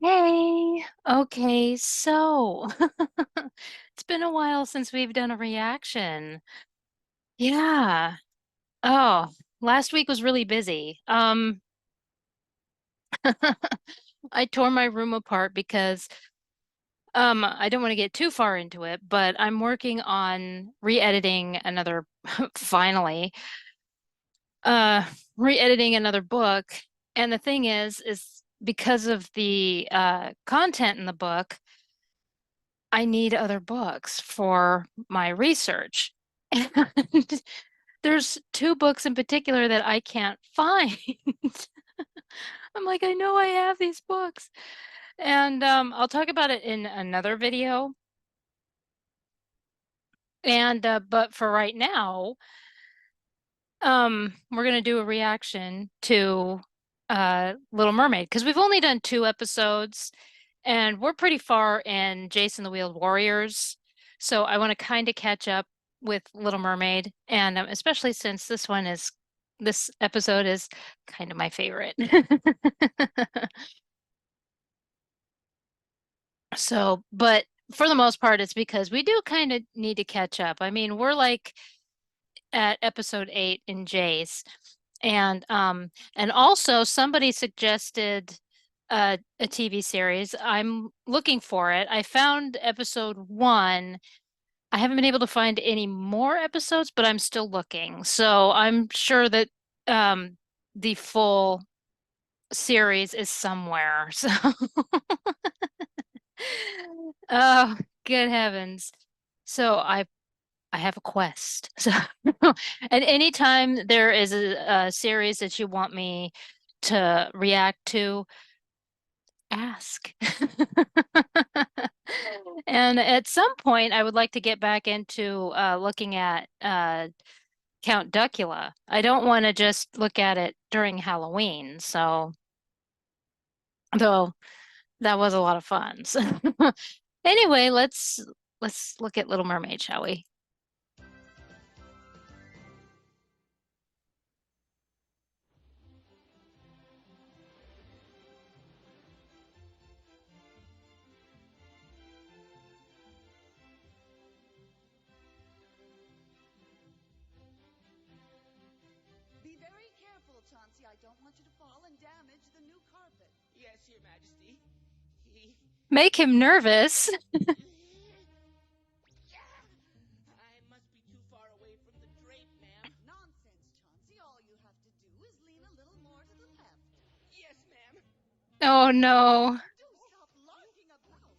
Hey, okay, so it's been a while since we've done a reaction. Yeah. Oh, last week was really busy. I tore my room apart because I don't want to get too far into it, but I'm working on re-editing another finally, uh re-editing another book. And the thing is because of the content in the book, I need other books for my research. And there's two books in particular that I can't find. I'm like, I know I have these books. And I'll talk about it in another video. And but for right now, we're gonna do a reaction to Little Mermaid because we've only done two episodes and we're pretty far in Jason the Wheeled Warriors. So I want to kind of catch up with Little Mermaid, and especially since this episode is kind of my favorite. So, but for the most part, it's because we do kind of need to catch up. I mean, we're like at episode 8 in Jace. And also somebody suggested a TV series. I'm looking for it. I found episode 1. I haven't been able to find any more episodes, but I'm still looking. So I'm sure that um the full series is somewhere. So oh, good heavens. So I have a quest. So and anytime there is a series that you want me to react to, ask. And at some point, I would like to get back into looking at Count Duckula. I don't want to just look at it during Halloween. So, though that was a lot of fun. So, anyway, let's look at Little Mermaid, shall we? Be very careful, Chauncey. I don't want you to fall and damage the new carpet. Yes, Your Majesty. He. Make him nervous. I must be too far away from the drape, ma'am. Nonsense, Chauncey. All you have to do is lean a little more to the left. Yes, ma'am. Oh no. Do stop larking about.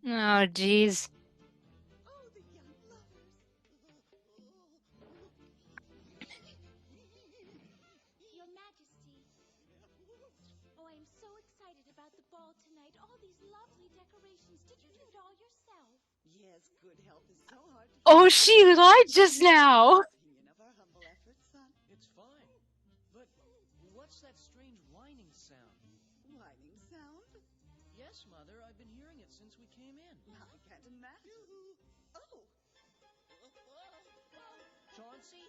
Oh geez. Oh, the young lovers. Your Majesty. Oh, I'm so excited about the ball tonight. All these lovely decorations. Did you do it all yourself? Yes, good health is so hard to Oh, find. she lied just now. Opinion of our humble efforts, son. It's fine. But what's that strange whining sound? Whining sound? Yes, Mother, I've been hearing it since we came in. I can't imagine. Oh, Chauncey?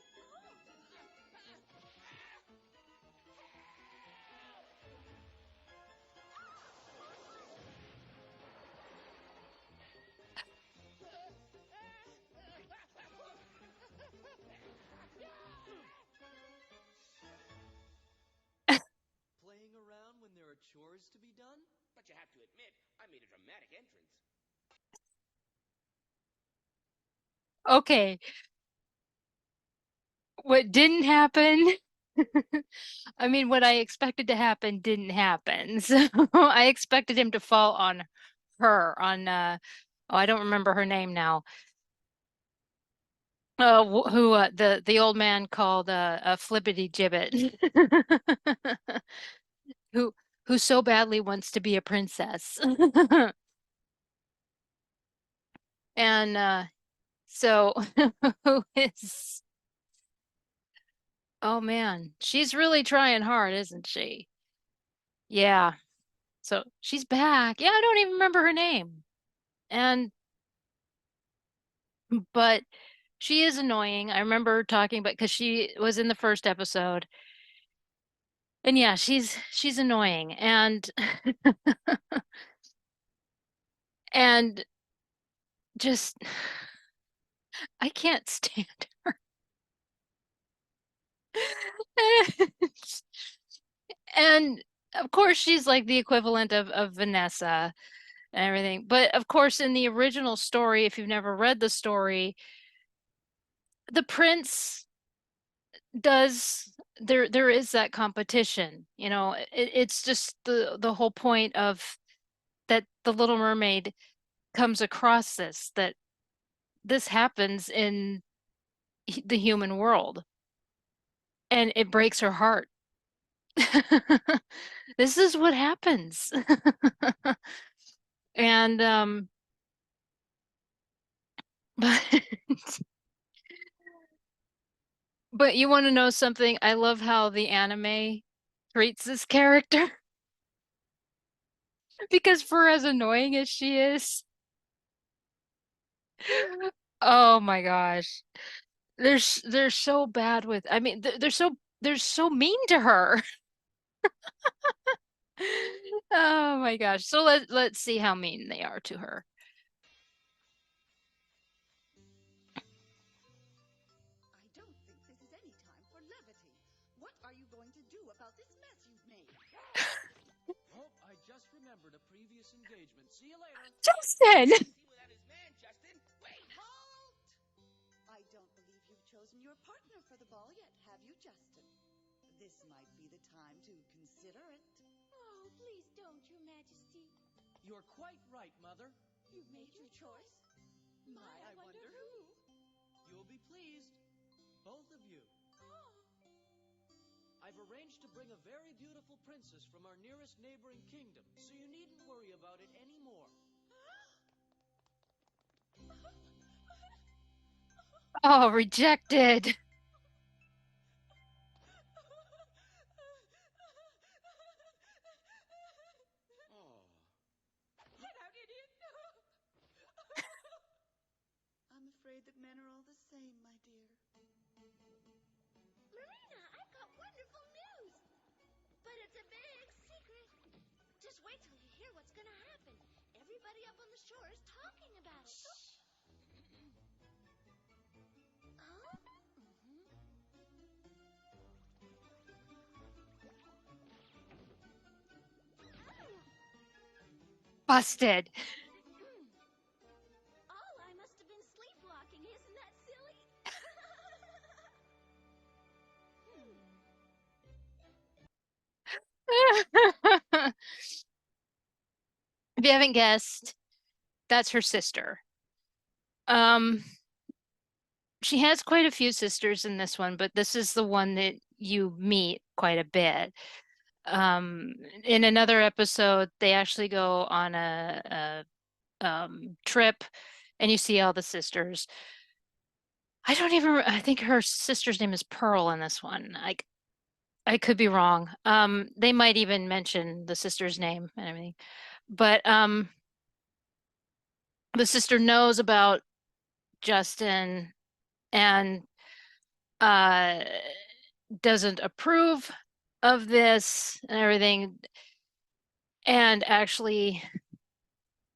Playing around when there are chores to be done? But you have to admit, I made a dramatic entrance. Okay, what didn't happen? I mean, what I expected to happen didn't happen. So I expected him to fall on her, on oh, I don't remember her name now. Who the old man called a flippity gibbet, who who so badly wants to be a princess. And so who is oh man, she's really trying hard, isn't she? Yeah. So she's back. Yeah, I don't even remember her name. And but she is annoying. I remember talking about because she was in the first episode And yeah, she's annoying and and just I can't stand her. And of course she's like the equivalent of Vanessa and everything. But of course in the original story, if you've never read the story, the prince does there is that competition. It's just the whole point of that the Little Mermaid comes across that this happens in the human world and it breaks her heart. This is what happens. And but but you want to know something? I love how the anime treats this character because for as annoying as she is, oh my gosh. They're so bad with I mean they're so mean to her. Oh my gosh. So let's see how mean they are to her. I don't think this is any time for levity. What are you going to do about this mess you've made? Oh, I just remembered a previous engagement. See you later. Justin! See without his man, Justin. Wait! Halt! I don't believe you've chosen your partner for the ball yet, have you, Justin? This might be the time to consider it. Oh, please don't, Your Majesty. You're quite right, Mother. You've made your choice? My, I wonder who. You'll be pleased. Both of you. Oh. I've arranged to bring a very beautiful princess from our nearest neighboring kingdom, so you needn't worry about it anymore. Oh, rejected. Oh. Get out, idiot! I'm afraid that men are all the same, my dear. Marina, I've got wonderful news. But it's a big secret. Just wait till you hear what's gonna happen. Everybody up on the shore is talking about it. Huh? Busted. All I must have been sleepwalking, isn't that silly? If you haven't guessed, that's her sister. Um, she has quite a few sisters in this one, but this is the one that you meet quite a bit. In another episode, they actually go on a trip and you see all the sisters. I think her sister's name is Pearl in this one. I could be wrong. They might even mention the sister's name and everything. But the sister knows about Justin and uh doesn't approve of this and everything and actually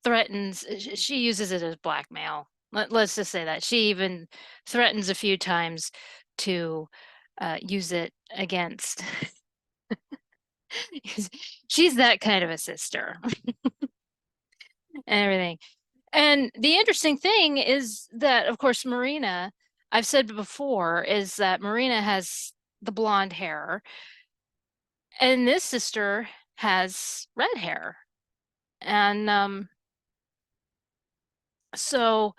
threatens she uses it as blackmail. Let's just say that she even threatens a few times to use it against she's that kind of a sister and everything. And the interesting thing is that, of course, Marina, I've said before, is that Marina has the blonde hair, and this sister has red hair. And so,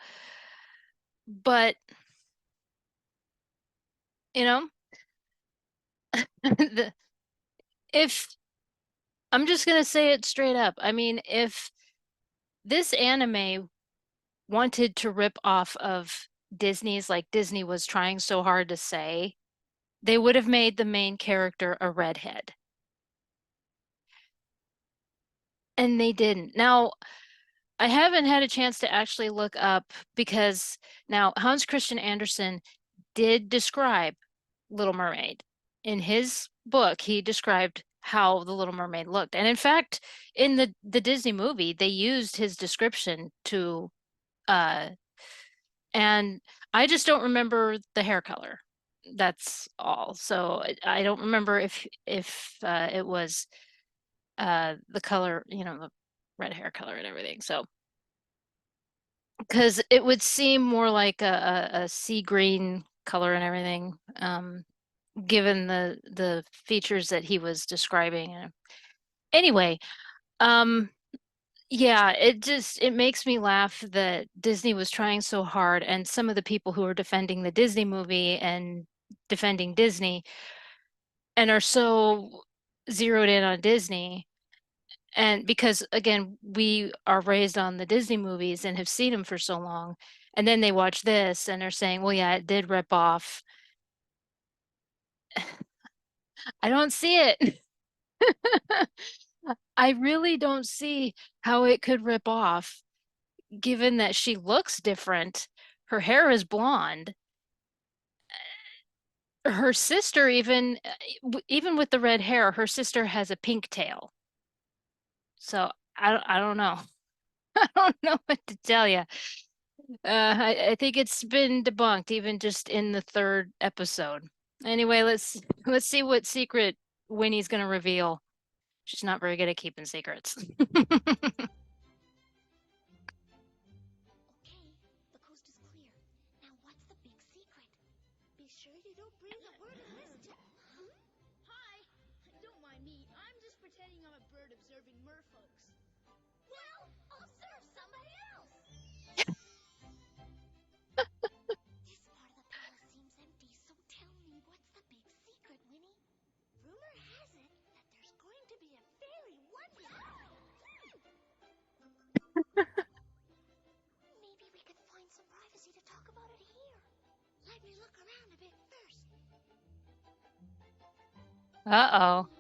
but, you know, the, if I'm just going to say it straight up, I mean, if this anime wanted to rip off of Disney's, like Disney was trying so hard to say, they would have made the main character a redhead. And they didn't. Now, I haven't had a chance to actually look up because now Hans Christian Andersen did describe Little Mermaid in his book, he described how the Little Mermaid looked. And in fact, in the Disney movie, they used his description to uh and I just don't remember the hair color. That's all. So I don't remember if it was the color, the red hair color and everything. So because it would seem more like a sea green color and everything, given the features that he was describing. Anyway, um, yeah, it makes me laugh that Disney was trying so hard, and some of the people who are defending the Disney movie and defending Disney and are so zeroed in on Disney. And because again, we are raised on the Disney movies and have seen them for so long, and then they watch this and are saying, well, yeah, it did rip off. I don't see it. I really don't see how it could rip off, given that she looks different. Her hair is blonde. Her sister, even with the red hair, her sister has a pink tail. So I don't know. I don't know what to tell you. I think it's been debunked even just in the third episode. Anyway, let's see what secret Winnie's gonna reveal. She's not very good at keeping secrets. Okay, the coast is clear. Now what's the big secret? Be sure you don't bring the word of wisdom. Huh? Hi! Don't mind me. I'm just pretending I'm a bird observing merfolks. Well, observe somebody else. This part of the palace seems empty, so tell me, what's the big secret, Winnie? Rumor has it that there's going to be a very wonderful... Maybe we could find some privacy to talk about it here. Let me look around a bit first. Uh-oh.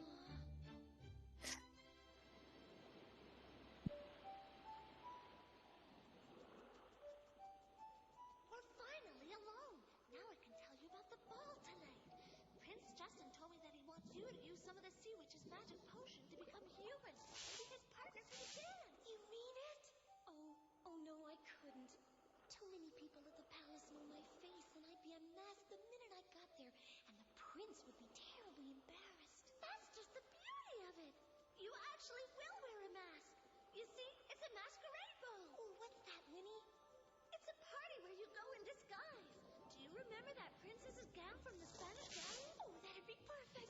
We're finally alone. Now I can tell you about the ball tonight. Prince Justin told me that he wants you to use some of the Sea Witch's magic potion to become human and be his partner for the dance. You mean it? Oh no, I couldn't. Too many people at the palace know my face, and I'd be unmasked the minute I got there, and the prince would be terribly embarrassed. That's just the beauty of it. You actually will wear a mask. You see, it's a masquerade ball. Oh, what's that, Winnie? It's a party where you go in disguise. Do you remember that princess's gown from the Spanish galleon? Oh, that'd be perfect.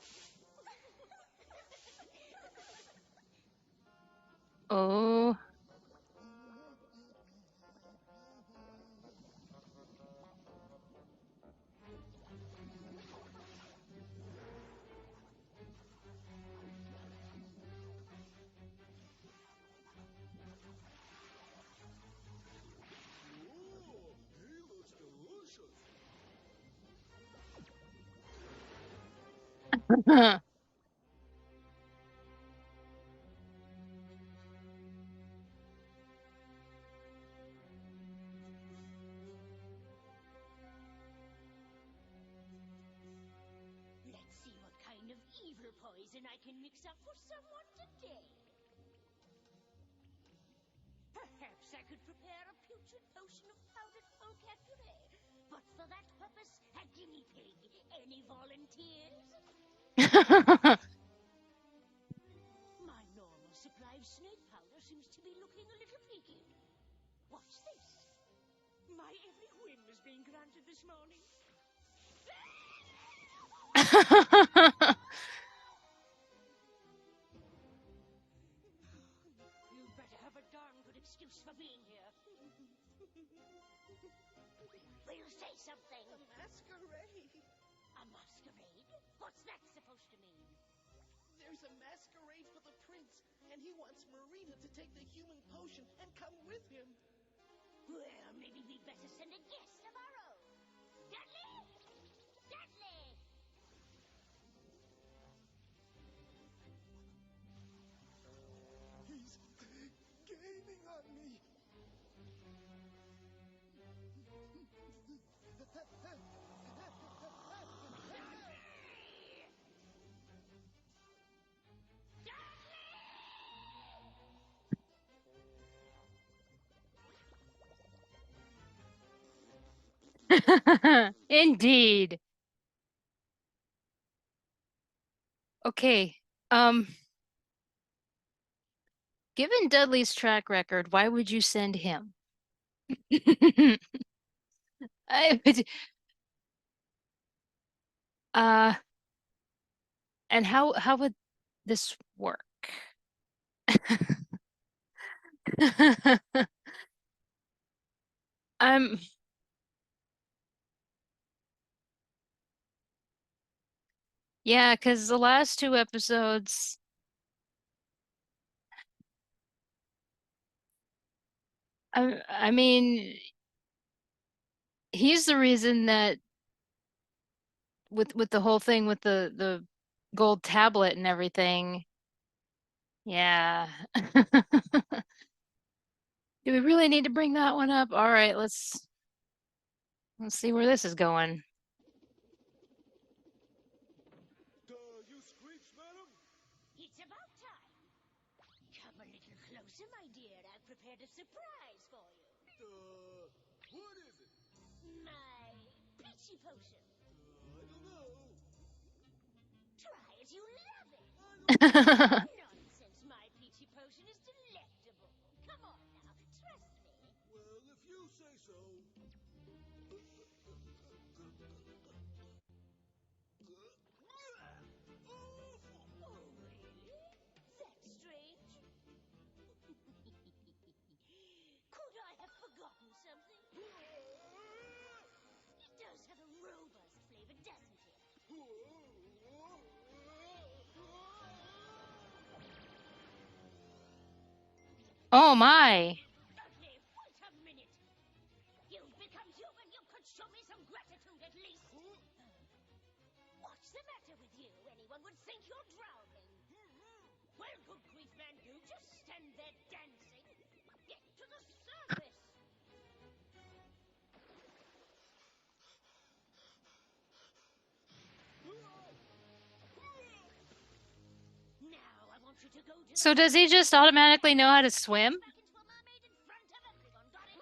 Oh. Ooh, he looks delicious. Let's see what kind of evil poison I can mix up for someone today. Perhaps I could prepare a putrid potion of powdered vocabulary. But for that purpose, a guinea pig. Any volunteers? My normal supply of snake powder seems to be looking a little peaky. What's this? My every whim is being granted this morning. You better have a darn good excuse for being here. Will say something. A masquerade. A masquerade? What's that supposed to mean? There's a masquerade for the prince, and he wants Marina to take the human potion and come with him. Well, maybe we'd better send a guest of our own. Dudley! Dudley! He's gaining on me. Indeed. Okay. Um, Given Dudley's track record, why would you send him? I would, uh, and how would this work? Um, yeah, because the last two episodes, I mean, he's the reason that with the whole thing with the gold tablet and everything. Yeah. Do we really need to bring that one up? All right, let's see where this is going. You screech, madam? It's about time. Come a little closer, my dear. I've prepared a surprise for you. What is it? My peachy potion. I don't know. Try it, you'll love it. Nonsense, my peachy potion is delectable. Come on now, trust me. Well, if you say so. Oh, really? That's strange. Could I have forgotten something? It does have a robust flavor, doesn't it? Oh my. Dudley, wait a minute. You've become human. You could show me some gratitude at least. What's the matter with you? Anyone would think you're drowning. Well, good grief, man, do just stand there dancing. Get to the surface. Now I want you to go to So the does he just automatically know how to swim? back into a mermaid in front of everyone. Got it?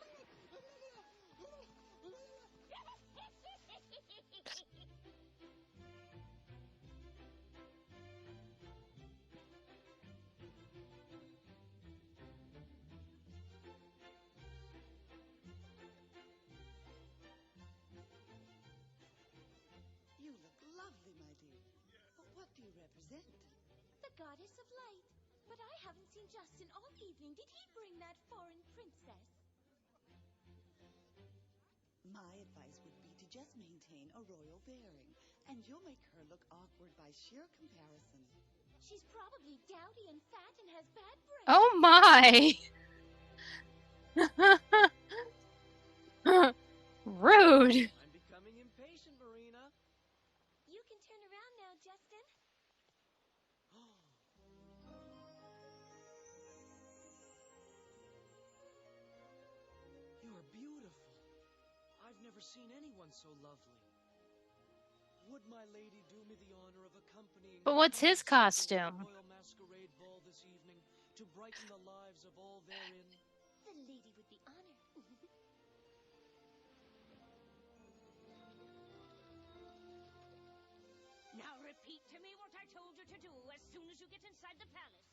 You look lovely, my dear. But what do you represent? The goddess of light. But I haven't seen Justin all evening. Did he bring that foreign princess? My advice would be to just maintain a royal bearing, and you'll make her look awkward by sheer comparison. She's probably dowdy and fat and has bad breath. Oh my. Rude. I'm becoming impatient, Marina. You can turn around now, Justin. You are beautiful. I've never seen anyone so lovely. Would my lady do me the honor of accompanying But me what's and his Saban to the costume? royal masquerade ball this evening to brighten the lives of all therein? The lady with the honor. Now repeat to me what I told you to do as soon as you get inside the palace.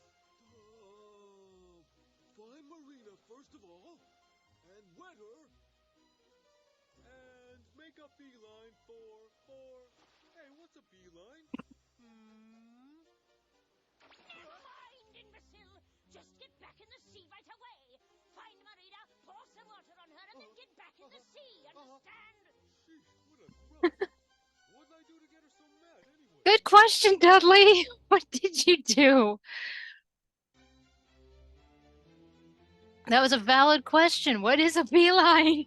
Find Marina first of all, and wet her, and make a beeline for. Hey, what's a beeline? Never mind, imbecile. Just get back in the sea right away. Find Marina, pour some water on her, and then get back in the sea. Understand? Sheesh, what a grump. What did I do to get her so mad anyway? Good question, Dudley. What did you do? That was a valid question. What is a beeline?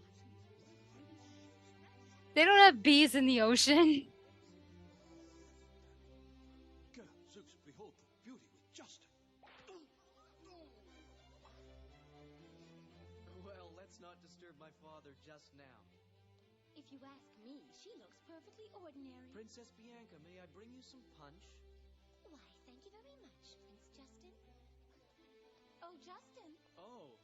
They don't have bees in the ocean. Zeus, behold the beauty with Justin. Well, let's not disturb my father just now. If you ask me, she looks perfectly ordinary. Princess Bianca, may I bring you some punch? Why, thank you very much, Prince Justin. Oh, Justin, Oh,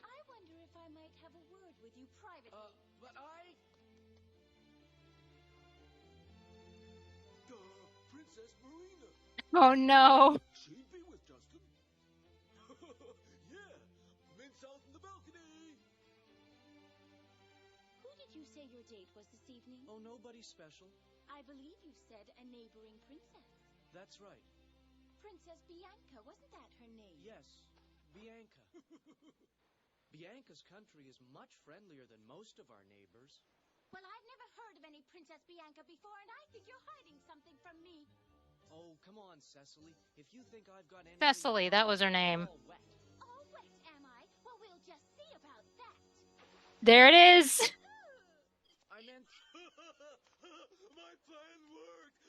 I wonder if I might have a word with you privately. but I... Princess Marina. Oh no. She'd be with Justin. Yeah, mints out in the balcony. Who did you say your date was this evening? Oh, nobody special. I believe you said a neighboring princess. That's right. Princess Bianca, wasn't that her name? Yes, Bianca. Bianca's country is much friendlier than most of our neighbors. Well, I've never heard of any Princess Bianca before, and I think you're hiding something from me. Oh, come on, Cecily. If you think I've got anything to Cecily, that hide, was her you're name. all wet. All wet, am I? Well, we'll just see about that. There it is. I meant... My plan worked!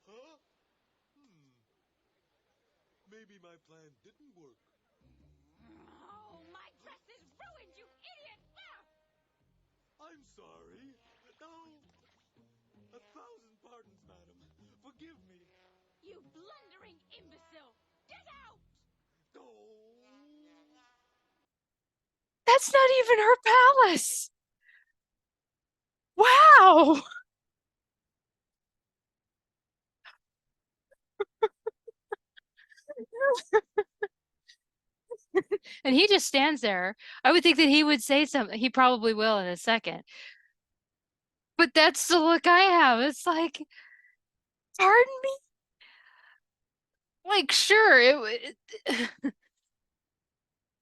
Huh? Maybe my plan didn't work. Oh, my dress is ruined, you idiot! I'm sorry. No. 1,000 pardons, madam. Forgive me. You blundering imbecile! Get out! Oh. That's not even her palace. Wow. And he just stands there. I would think that he would say something. He probably will in a second. But that's the look I have. It's like, pardon me? Like, sure,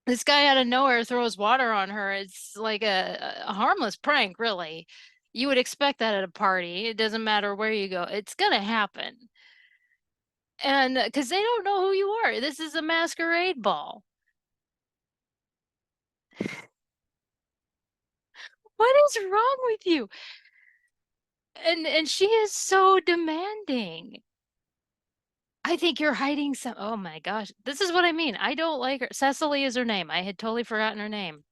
this guy out of nowhere throws water on her. It's like a harmless prank, really. You would expect that at a party. It doesn't matter where you go. It's gonna happen. And because they don't know who you are. This is a masquerade ball. What is wrong with you? And she is so demanding. I think you're hiding some. Oh my gosh. This is what I mean. I don't like her. Cecily is her name. I had totally forgotten her name.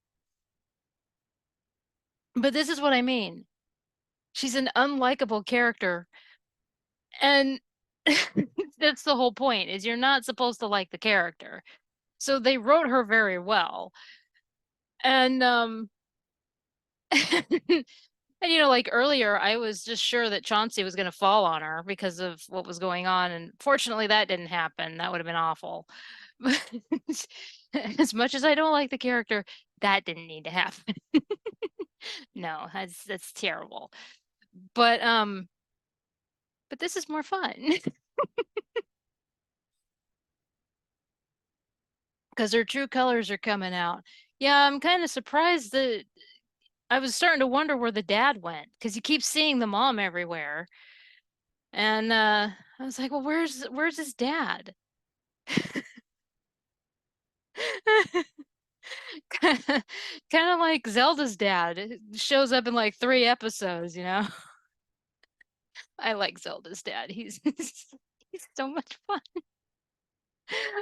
But this is what I mean. She's an unlikable character. And that's the whole point, is you're not supposed to like the character. So they wrote her very well. And and like earlier, I was just sure that Chauncey was going to fall on her because of what was going on, and fortunately that didn't happen. That would have been awful. As much as I don't like the character, that didn't need to happen. No, that's terrible. But this is more fun because her true colors are coming out. Yeah, I'm kind of surprised that I was starting to wonder where the dad went because you keep seeing the mom everywhere. And I was like, well, where's his dad? Kind of like Zelda's dad. It shows up in like 3 episodes. I like Zelda's dad. He's so much fun.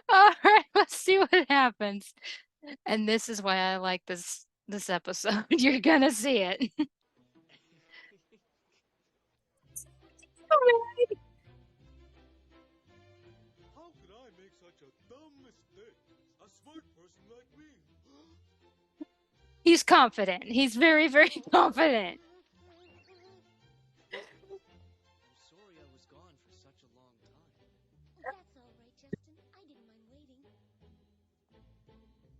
All right, let's see what happens. And this is why I like this episode. You're gonna see it. How could I make such a dumb mistake? A smart person like me. He's confident. He's very, very confident. I'm sorry I was gone for such a long time. That's all right, Justin. I didn't mind waiting. That's Marina.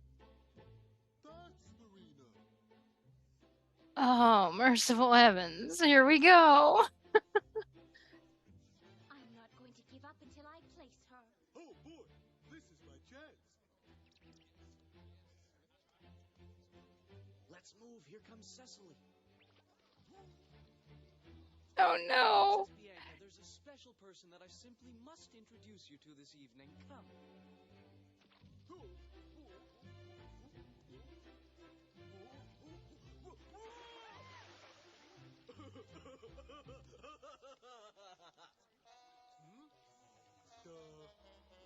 Oh, merciful heavens. Here we go. I'm not going to give up until I place her. Oh boy, this is my chance. Let's move. Here comes Cecily. Oh no. Princess Bianca, there's a special person that I simply must introduce you to this evening. Come.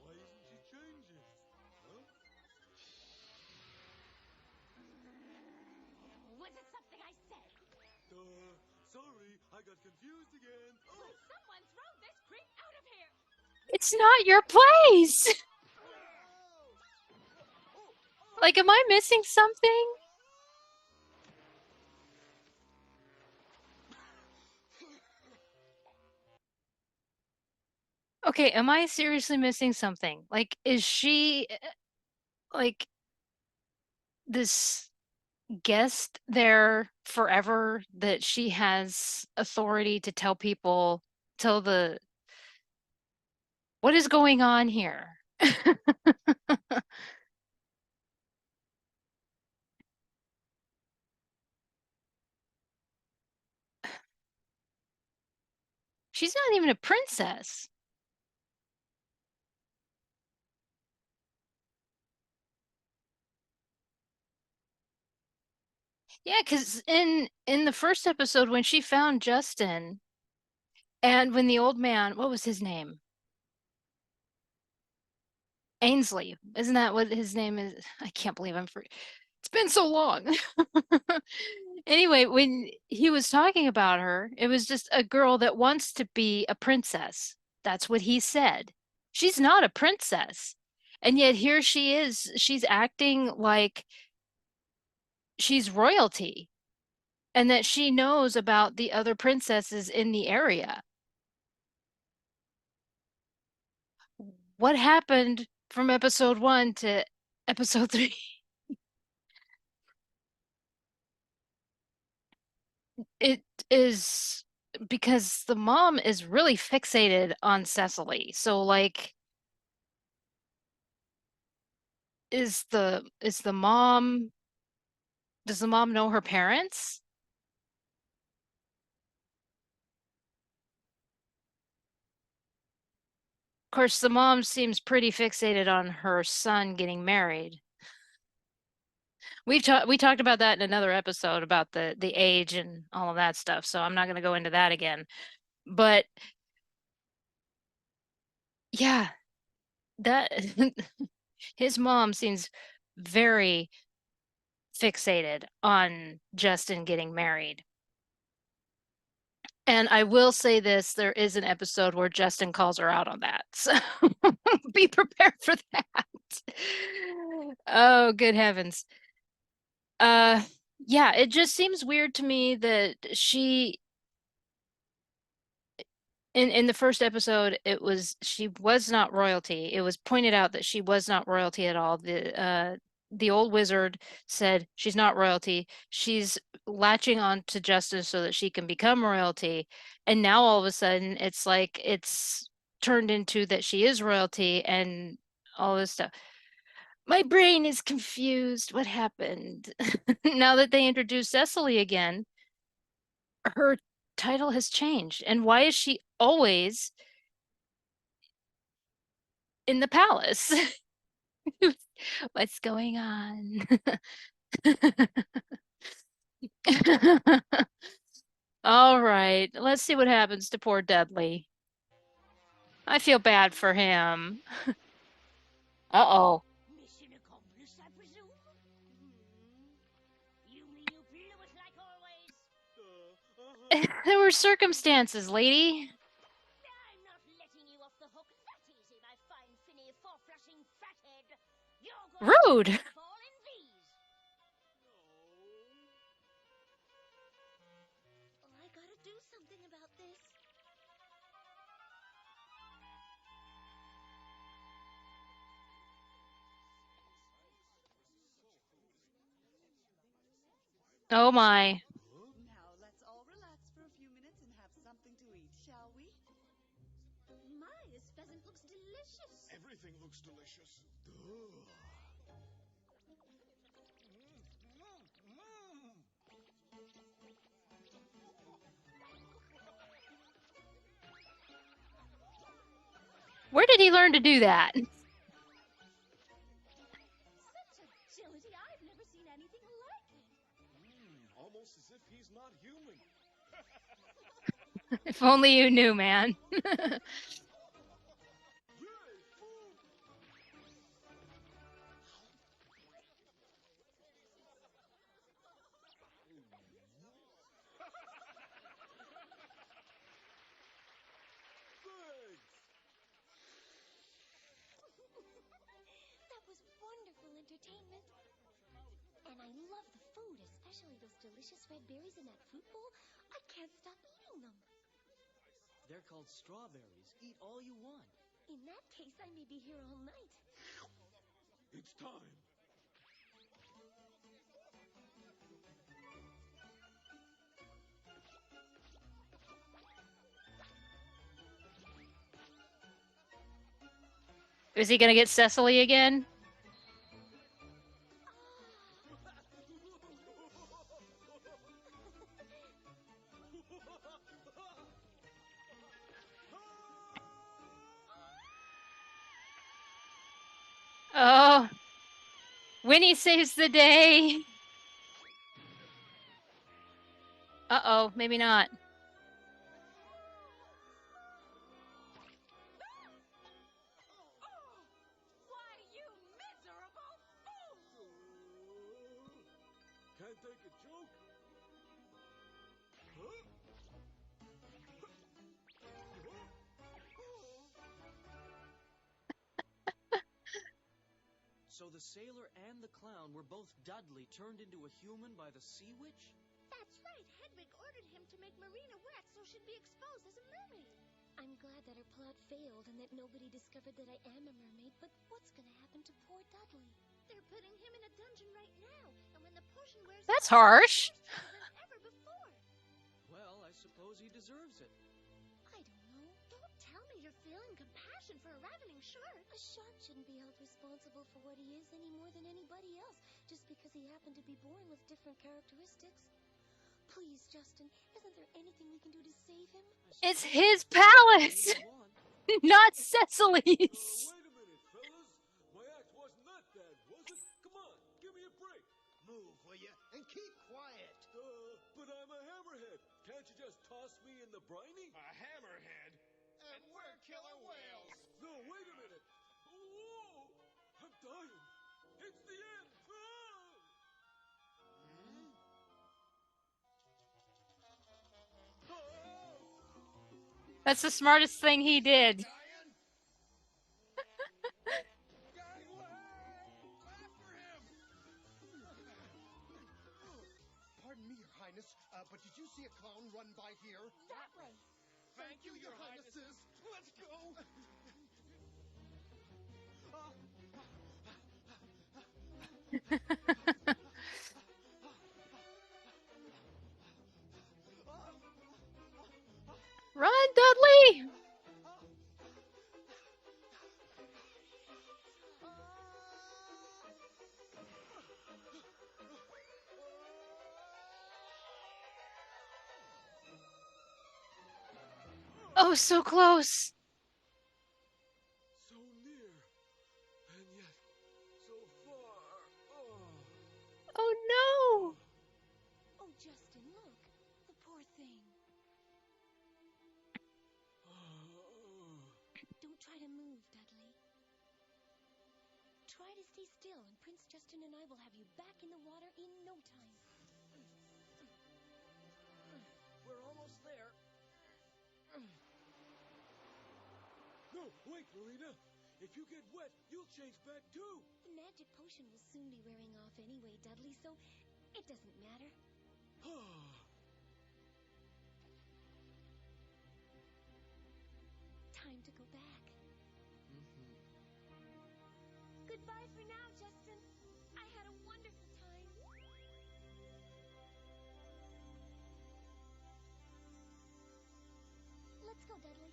Why isn't she changing? Huh? Was it something I said? Sorry, I got confused again. Will someone throw this creep out of here? It's not your place. Like, am I missing something? Okay, am I seriously missing something? Like, is she like this guest there forever that she has authority to tell people, tell the what is going on here? She's not even a princess. Yeah, because in the first episode when she found Justin and when the old man, what was his name? Ainsley. Isn't that what his name is? I can't believe I'm free. It's been so long. Anyway, when he was talking about her, it was just a girl that wants to be a princess. That's what he said. She's not a princess. And yet here she is. She's acting like she's royalty and that she knows about the other princesses in the area. What happened from episode 1 to episode 3? It is because the mom is really fixated on Cecily. So like is the mom does the mom know her parents? Of course, the mom seems pretty fixated on her son getting married. We talked about that in another episode about the age and all of that stuff, so I'm not going to go into that again. But yeah, that his mom seems very fixated on Justin getting married. And I will say this, there is an episode where Justin calls her out on that. So be prepared for that. Oh, good heavens. Uh yeah, it just seems weird to me that she in the first episode she was not royalty. It was pointed out that she was not royalty at all. The old wizard said she's not royalty. She's latching on to justice so that she can become royalty. And now all of a sudden it's like it's turned into that she is royalty and all this stuff. My brain is confused. What happened? Now that they introduced Cecily again, her title has changed. And why is she always in the palace? What's going on? All right, let's see what happens to poor Dudley. I feel bad for him. Uh-oh. Mission accomplished, I presume? You mean you blew it like always? There were circumstances, lady. I'm not letting you off the hook that easy, my fine finny four-flushing fathead. You're going to Rude. fall in these. Oh, I gotta do something about this. Oh my. Now let's all relax for a few minutes and have something to eat, shall we? My, this pheasant looks delicious. Everything looks delicious. Duh. Where did he learn to do that? Such agility, I've never seen anything like it. Almost as if he's not human. If only you knew, man. That was wonderful entertainment. And I love the food, especially those delicious red berries in that fruit bowl. I can't stop eating them. They're called strawberries. Eat all you want. In that case, I may be here all night. It's time. Is he gonna get Cecily again? Oh, Winnie saves the day. Uh-oh, maybe not. Why, you miserable fool! Can't take a joke. So the sailor and the clown were both Dudley turned into a human by the sea witch? That's right. Hedwig ordered him to make Marina wet so she'd be exposed as a mermaid. I'm glad that her plot failed and that nobody discovered that I am a mermaid, but what's gonna happen to poor Dudley? They're putting him in a dungeon right now, and when the potion wears That's off, harsh. he's worse than ever before. Well, I suppose he deserves it. I don't know. Don't tell me you're feeling compassion for a ravening shark. A shark shouldn't be held responsible for what he is any more than anybody else, just because he happened to be born with different characteristics. Please, Justin, isn't there anything we can do to save him? It's his palace, not Cecily's. Wait a minute, fellas. My act wasn't that bad, was it? Come on, give me a break. Move, will you? And keep quiet. But I'm a hammerhead. Can't you just toss me in the briny? A hammerhead? And we're killer whales. No, wait a minute. Whoa! I'm dying. It's the end. That's the smartest thing he did. Dying? Getting away! After him! Pardon me, Your Highness, but did you see a clown run by here? That way. Thank you, Your Highnesses. Let's go. Run, Dudley! Oh, so close. So near, and yet so far. Oh no! Oh, Justin, look. The poor thing. Don't try to move, Dudley. Try to stay still, and Prince Justin and I will have you back in the water in no time. We're almost there. No, wait, Marina. If you get wet, you'll change back too. The magic potion will soon be wearing off anyway, Dudley, so it doesn't matter. Time to go back. Goodbye for now, Justin. I had a wonderful time. Let's go, Dudley.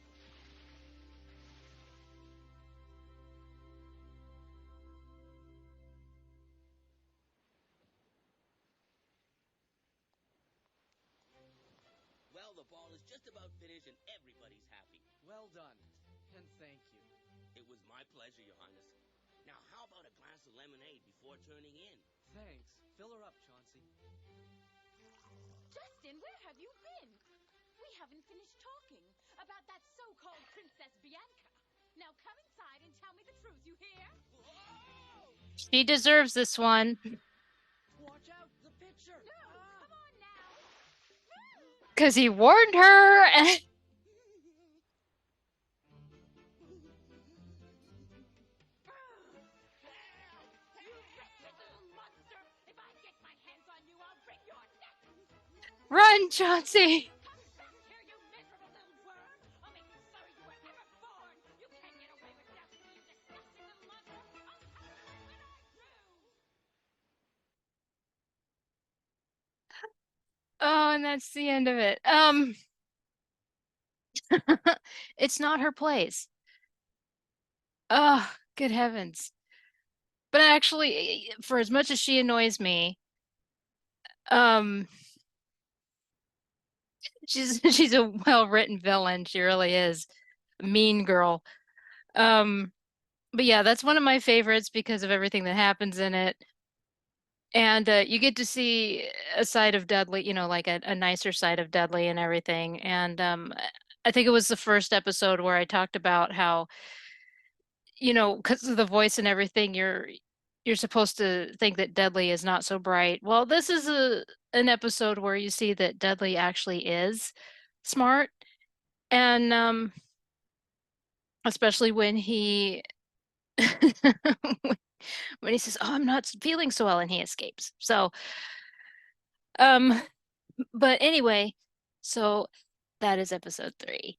Well, the ball is just about finished and everybody's happy. Well done, and thank you. It was my pleasure, Your Highness. Now, how about a glass of lemonade before turning in? Thanks. Fill her up, Chauncey. Justin, where have you been? We haven't finished talking about that so-called Princess Bianca. Now come inside and tell me the truth, you hear? She deserves this one. Watch out, the pitcher! No, come on now. Because he warned her. And You wretched little monster! If I get my hands on you, I'll break your neck! run, Chauncey. Come back here, you miserable little worm! I'll make you sorry you were ever born! You can't get away with and that's the end of it. It's not her place. Oh, good heavens. But actually, for as much as she annoys me, um, she's a well-written villain. She really is. Mean girl. Um, but yeah, that's one of my favorites because of everything that happens in it. And you get to see a side of Dudley, like a nicer side of Dudley and everything. And I think it was the first episode where I talked about how, because of the voice and everything, you're supposed to think that Dudley is not so bright. Well, this is an episode where you see that Dudley actually is smart, and especially when he when he says, "Oh, I'm not feeling so well," and he escapes. So, um, but anyway, so that is episode 3.